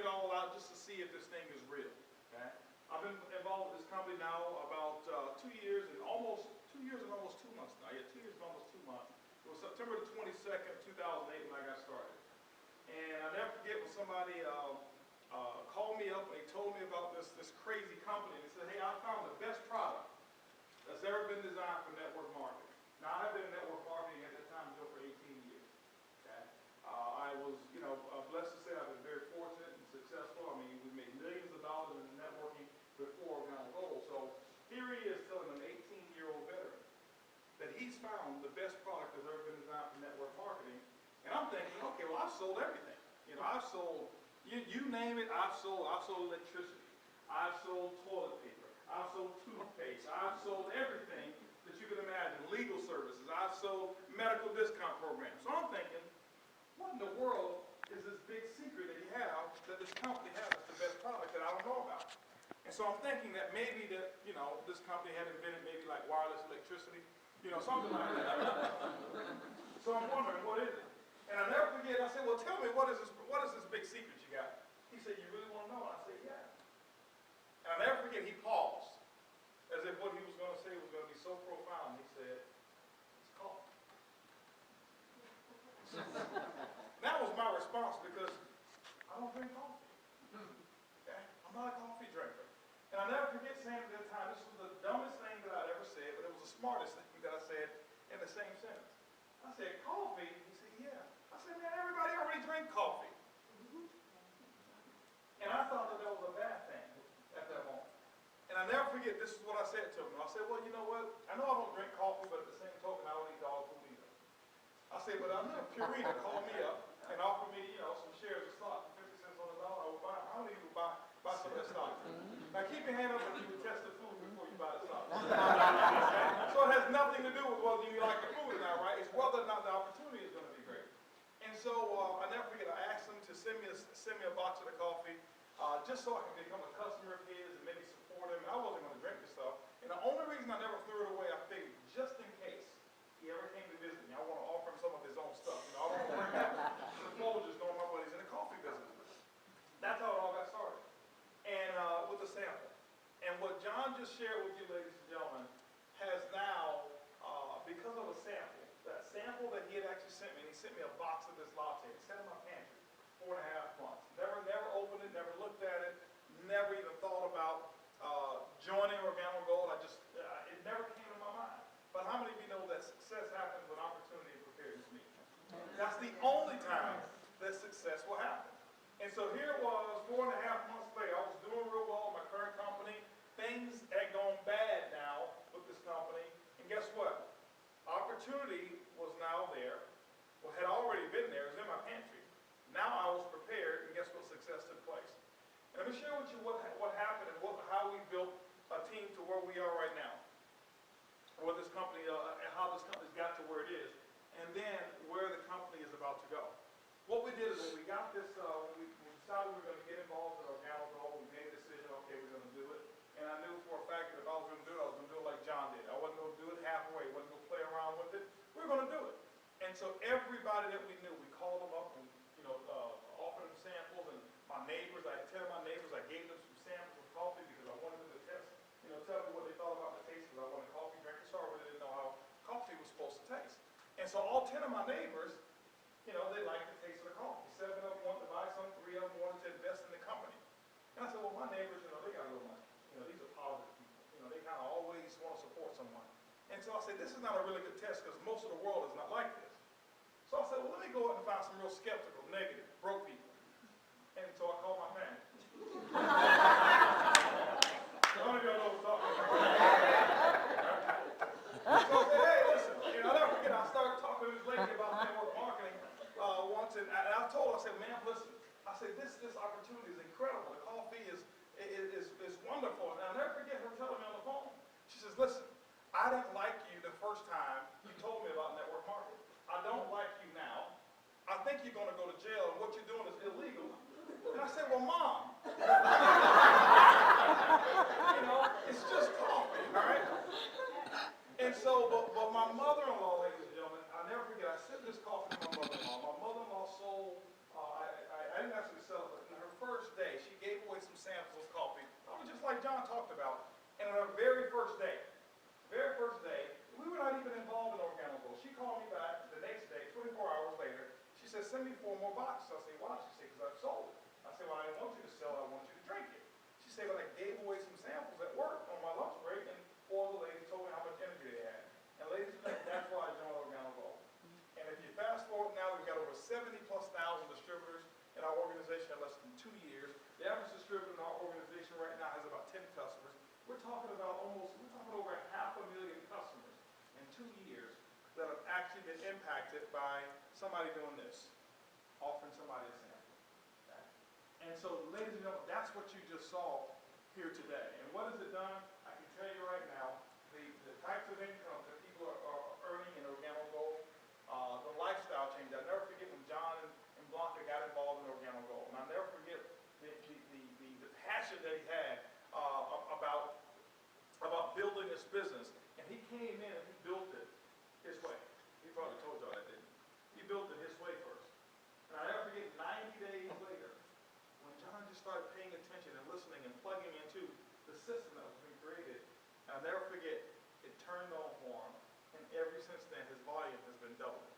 it all out just to see if this thing is real. Okay? I've been involved with this company now about 2 years and almost 2 months now. Yeah, 2 years and almost 2 months. It was September the 22nd, 2008 when I got started. And I'll never forget when somebody called me up and they told me about this crazy company. They said, hey, I found the best product that's ever been designed for network marketing. Now, I've been in network marketing at that time for 18 years. Okay? I was, blessed to say I've been very fortunate and successful. I mean, we made millions of dollars in networking before Organo. So here he is telling an 18-year-old veteran that he's found the best product that's ever been designed for network marketing. And I'm thinking, okay, well, I've sold everything. I've sold, you name it, I've sold electricity. I've sold toilet paper. I've sold toothpaste. I've sold everything that you can imagine, legal services. I've sold medical discount programs. So I'm thinking, what in the world is this big secret that he has, that this company has, that's the best product that I don't know about? And so I'm thinking that maybe that, this company had invented maybe like wireless electricity, something like that. So I'm wondering, what is it? And I'll never forget, I said, well, tell me, what is this big secret you got? He said, you really want to know? I said, yeah. And I'll never forget, he paused, as if what he was going to say was going to be so profound. He said, it's coffee. That was my response because I don't drink coffee. Okay? I'm not a coffee drinker. And I'll never forget saying at that time, this was the dumbest thing that I'd ever said, but it was the smartest thing that I said in the same sentence. I said, coffee? He said, yeah. I said, man, everybody already drink coffee. And I thought that was a bad thing at that moment. And I'll never forget, this is what I said to him. I said, well, you know what? I know I don't drink coffee, but at the same token, I don't eat dog food either. I said, but I know Purina called me up and offered me, some shares of stock, 50 cents on the dollar. I would buy. I don't even buy some of that stock. Now keep your hand up if you would test the food before you buy the stock. So it has nothing to do with whether you like the food or not, right? It's whether or not the opportunity is going to be great. And so I never forget, I asked him to send me a box of the coffee, just so I can become a customer of his and maybe support him. I wasn't going to drink this stuff. And the only reason I never threw it away, I figured, just in case he ever came to visit me, I want to offer him some of his own stuff. I don't want to bring back the Folgers knowing my buddy's in the coffee business. That's how it all got started. And with the sample. And what John just shared with you, ladies and gentlemen, has now, because of a sample, that sample that he had actually sent me, and he sent me a box of this latte. It sat in my pantry 4.5 months. Never opened it, never looked at it, never even thought about joining Organo Gold. It never came to my mind. But how many of you know that success happens when opportunity and preparedness meet? That's the only time that success will happen. And so here it was, 4.5 months later. I was doing real well in my current company. Things had gone bad now with this company. And guess what? Opportunity was now there. Well, had already been there. It was in my pantry. Now I was prepared, and guess what? Success took place. And let me share with you what happened and how we built a team to where we are right now. Where this company, how this company's got to where it is, and then where the company is about to go. What we did is when we got this, we decided we were going to get involved in Organo Gold. We made a decision, okay, we're going to do it. And I knew for a fact that if I was going to do it, I was going to do it like John did. I wasn't going to do it halfway. I wasn't going to play around with it. We were going to do it. And so everybody that we knew, we called them up and offered them samples. And my neighbors, I tell my neighbors, I gave them some samples of coffee because I wanted them to test, tell me what they thought about the taste, because I wanted coffee drinkers, so I really didn't know how coffee was supposed to taste. And so all 10 of my neighbors, they liked the taste of the coffee. 7 of them wanted to buy some, 3 of them wanted to invest in the company. And I said, well, my neighbors, they got a little money. These are positive people. They kind of always want to support someone. And so I said, this is not a really good test because most of the world is not like this. So I said, well, let me go out and find some real skeptical, negative, broke people. And so I called my family. Some of y'all know what I'm talking about. So I said, hey, listen, I'll never forget, I started talking to this lady about network marketing once, and I told her, I said, ma'am, listen, I said, this opportunity is incredible. The coffee is wonderful. And I'll never forget her telling me on the phone. She says, listen, I didn't like you the first time you told me about network marketing. I don't like you now. I think you're going to go to jail, and what you're doing is illegal. And I said, well, Mom, it's just coffee, all right? And so, but my mother-in-law, ladies and gentlemen, I'll never forget, I sent this coffee to my mother-in-law. My mother-in-law sold, I didn't actually sell it, but in her first like John talked about. And on our very first day, we were not even involved in Organo Gold. She called me back the next day, 24 hours later. She said, send me 4 more boxes. I said, why? She said, because I've sold it. I said, well, I didn't want you to sell it. I want you to drink it. She said, well, I gave away some samples at work on my lunch break, and 4 of the ladies told me how much energy they had. And ladies and gentlemen, that's why I joined Organo Gold. And if you fast forward now, we've got over 70+ thousand distributors in our organization in less than 2 years. The average distributor in our organization right now has about 10 customers. We're talking over 500,000 customers in 2 years that have actually been impacted by somebody doing this, offering somebody a sample. Okay? And so, ladies and gentlemen, that's what you just saw here today. And what has it done? I can tell you right now, the types of income that people are earning in Organo Gold, the lifestyle change. I'll never forget when John and Blanca got involved in Organo Gold. And I'll never forget the passion that he had about building this business. And he came in and he built it his way. He probably told y'all that, didn't he? He built it his way first. And I'll never forget 90 days later, when John just started paying attention and listening and plugging into the system that was being created. And I'll never forget, it turned on for him. And ever since then, his volume has been doubling.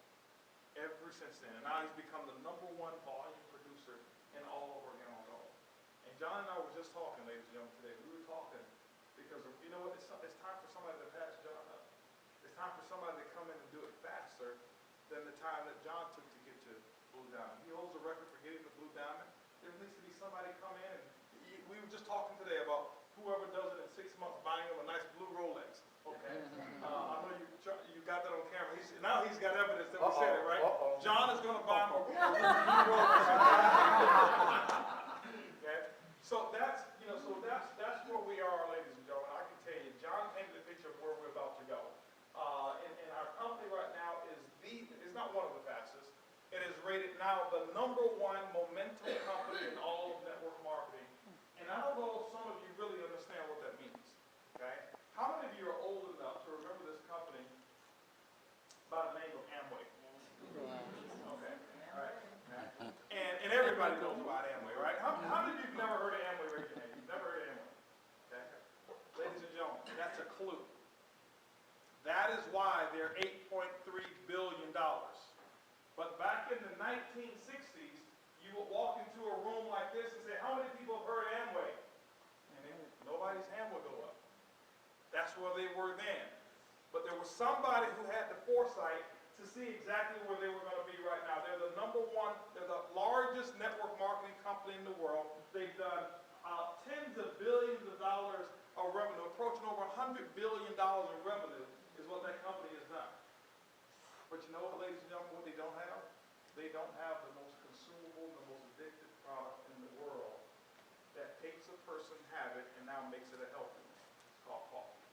Ever since then. And now he's become the #1 volume producer in all of Organo Gold. And John and I were just talking, ladies and gentlemen, today. We were talking because, you know what, it's time for somebody to pass John up. It's time for somebody to come in and do it faster than the time that John took to get to Blue Diamond. He holds the record for getting to Blue Diamond. There needs to be somebody come in, and we were just talking today about whoever does it in 6 months, buying him a nice blue Rolex. Okay? I know you got that on camera. Now he's got evidence that we said it, right? John is going to buy him a blue Rolex. Okay? So that's where we are, ladies and gentlemen. I can tell you, John painted a picture of where we're about to go. And our company right now is not one of the fastest. It is rated now the #1 momentum company in all of network marketing. And I don't know if some of you really understand what that means. Okay? How many of you are old enough to remember this company by the name of Amway? Okay. All right. And everybody knows about Amway, right? How many of you have never heard of Amway? Raise your hand. You've never heard of Amway. Okay. Ladies and gentlemen, that's a clue. That is why they're $8.3 billion. But back in the 1960s, you would walk into a room like this and say, how many people have heard of Amway? And then nobody's hand would go up. That's where they were then. But there was somebody who had the foresight to see exactly where they were going to be right now. They're the #1, they're the largest network marketing company in the world. They've done tens of billions of dollars of revenue, approaching over $100 billion in revenue is what that company has done. But you know what, ladies and gentlemen, what they don't have? They don't have the most consumable, the most addictive product in the world that takes a person's habit and now makes it a healthy one. It's called coffee.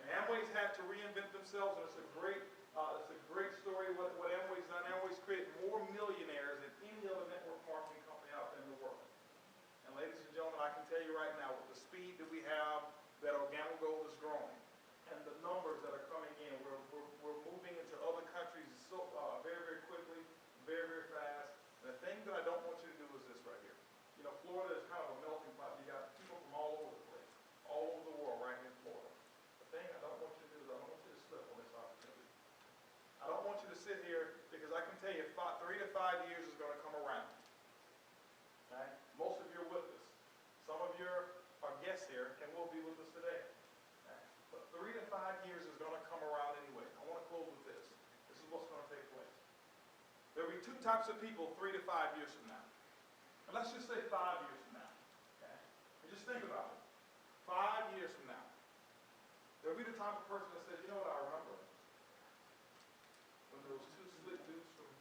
And Amway's had to reinvent themselves, and it's a great story what Amway's done. Amway's created more millionaires than any other network marketing company out there in the world. And ladies and gentlemen, I can tell you right now, with the speed that we have, that Organo Gold is growing, and the numbers that are coming in, we're moving into other countries so very, very quickly, very, very fast. And the thing that I don't want you to do is this right here. You know, Florida is kind of a melting pot. You got people from all over the place, all over the world, right here in Florida. The thing I don't want you to do is I don't want you to slip on this opportunity. I don't want you to sit here because I can tell you 3 to 5 years is going to come around. Okay? Most of you are with us. Some of you are guests here and will be with us today. Okay? But 3 to 5 years is going to come around anyway. I want to close with this. This is what's going to take place. There will be 2 types of people 3 to 5 years from now. And let's just say 5 years from now. Okay? And just think about it. 5 years from now. There will be the type of person that says, you know what, I remember when those 2 slick dudes from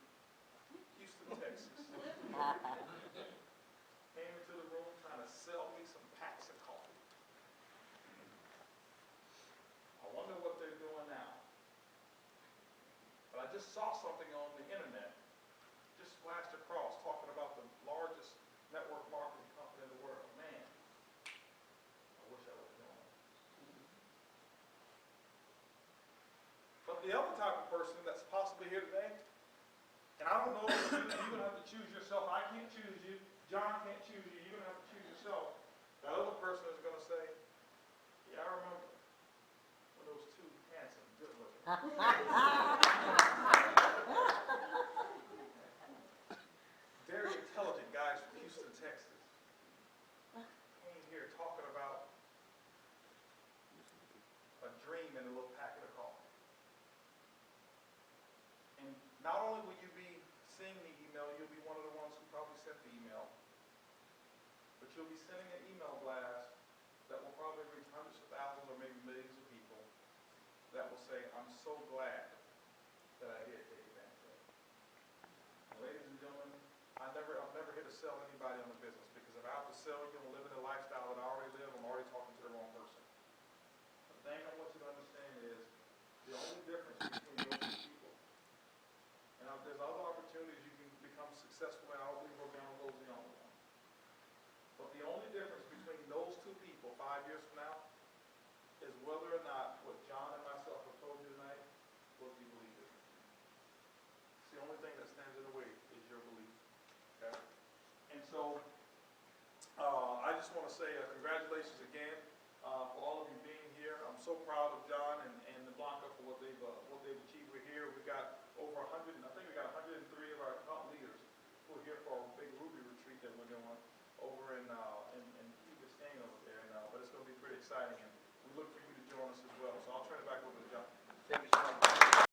Houston, Texas came into the room trying to sell me some packs of coffee. I wonder what they're doing now. But I just saw something on the internet, just flashed across, talking about the largest network marketing company in the world. Man, I wish I was doing it. But the other type of person that's possibly here today, and I don't know if you're going to have to choose yourself. I can't choose you. John can't choose you. You're going to have to choose yourself. That other person is going Very intelligent guys from Houston, Texas, came here talking about a dream and a little packet of coffee. And not only will you be seeing the email, you'll be one of the ones who probably sent the email, but you'll be sending an email blast that will probably reach hundreds of thousands or maybe millions of people that will say, I'm so glad that I did take advantage of it. Ladies and gentlemen, I'm never here to sell anybody on the business, because if I have to sell you and live in the lifestyle that I already live, I'm already talking to the wrong person. The thing I want you to understand is the only difference between those two people, and there's other opportunities you can become successful in. I don't believe Organo goes the only one. But the only difference between those two people 5 years from now is whether or not what John and myself have told you tonight, whether you believe it. It's the only thing that stands in the way is your belief. Okay? And so, I just want to say congratulations again for all of you being here. I'm so proud of John and Blanca for what they've achieved. We're here. We've got over 100, I think we got 103 of our top leaders who are here for a big Ruby retreat that we're doing over in Key Biscayne over there. But it's going to be pretty exciting.